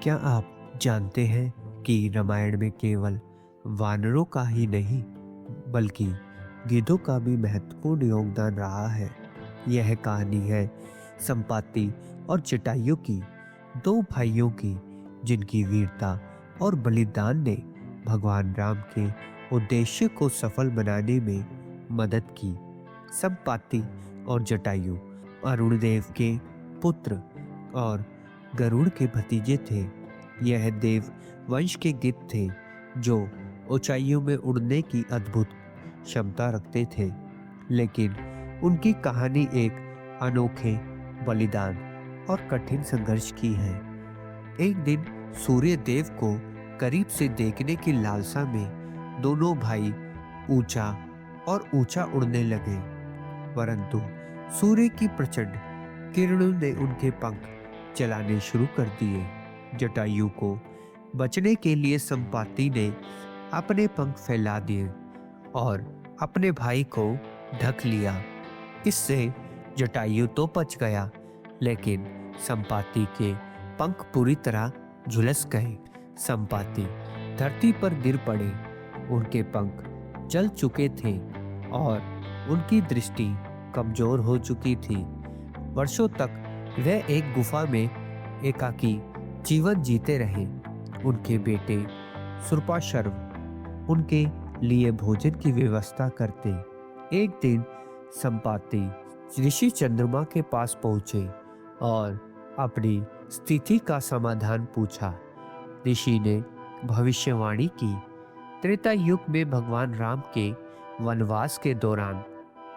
क्या आप जानते हैं कि रामायण में केवल वानरों का ही नहीं बल्कि गिद्धों का भी महत्वपूर्ण योगदान रहा है। यह कहानी है संपाति और जटायु की, दो भाइयों की, जिनकी वीरता और बलिदान ने भगवान राम के उद्देश्य को सफल बनाने में मदद की। संपाति और जटायु अरुण देव के पुत्र और गरुड़ के भतीजे थे। यह देव वंश के गिद्ध थे जो ऊंचाइयों में उड़ने की अद्भुत क्षमता रखते थे, लेकिन उनकी कहानी एक अनोखे बलिदान और कठिन संघर्ष की है। एक दिन सूर्य देव को करीब से देखने की लालसा में दोनों भाई ऊंचा और ऊंचा उड़ने लगे, परंतु सूर्य की प्रचंड किरणों ने उनके पंख चलाने शुरू कर दिए। जटायु को बचने के लिए संपाति ने अपने पंख फैला दिए और अपने भाई को ढक लिया। इससे जटायु तो बच गया, लेकिन संपाति के पंख पूरी तरह झुलस गए। संपाति धरती पर गिर पड़े, उनके पंख जल चुके थे और उनकी दृष्टि कमजोर हो चुकी थी। वर्षों तक वह एक गुफा में एकाकी जीवन जीते रहे। उनके बेटे सुरपाशर्व उनके लिए भोजन की व्यवस्था करते। एक दिन संपाति ऋषि चंद्रमा के पास पहुंचे और अपनी स्थिति का समाधान पूछा। ऋषि ने भविष्यवाणी की, त्रेता युग में भगवान राम के वनवास के दौरान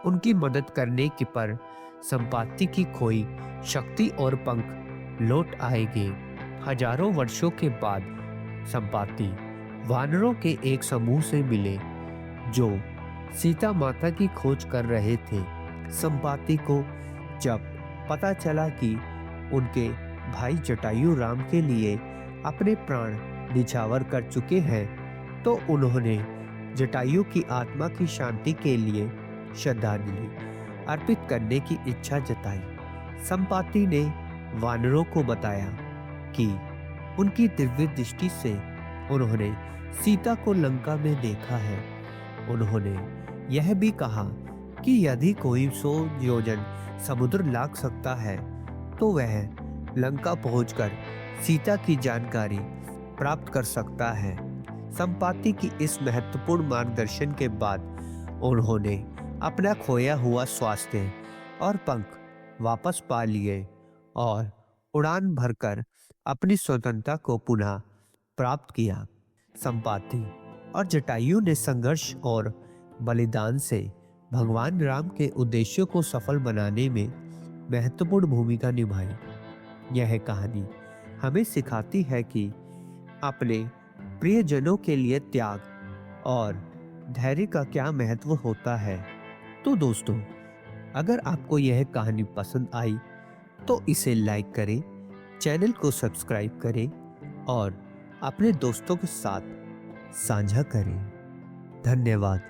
उनकी मदद करने के पर संपाति की खोई शक्ति और पंख लौट आएंगे। हजारों वर्षों के बाद संपाति वानरों के एक समूह से मिले जो सीता माता की खोज कर रहे थे। संपाति को जब पता चला कि उनके भाई जटायु राम के लिए अपने प्राण निछावर कर चुके हैं, तो उन्होंने जटायु की आत्मा की शांति के लिए श्रद्धांजलि अर्पित करने की इच्छा जताई। संपाति ने वानरों को बताया कि उनकी दिव्य दृष्टि से उन्होंने सीता को लंका में देखा है। उन्होंने यह भी कहा कि यदि कोई 100 योजन समुद्र लांघ सकता है तो वह लंका पहुंचकर सीता की जानकारी प्राप्त कर सकता है। संपाति की इस महत्वपूर्ण मार्गदर्शन के बाद उन्होंने अपना खोया हुआ स्वास्थ्य और पंख वापस पा लिए और उड़ान भरकर अपनी स्वतंत्रता को पुनः प्राप्त किया। संपाति और जटायु ने संघर्ष और बलिदान से भगवान राम के उद्देश्यों को सफल बनाने में महत्वपूर्ण भूमिका निभाई। यह कहानी हमें सिखाती है कि अपने प्रियजनों के लिए त्याग और धैर्य का क्या महत्व होता है। तो दोस्तों, अगर आपको यह कहानी पसंद आई तो इसे लाइक करें, चैनल को सब्सक्राइब करें और अपने दोस्तों के साथ साझा करें। धन्यवाद।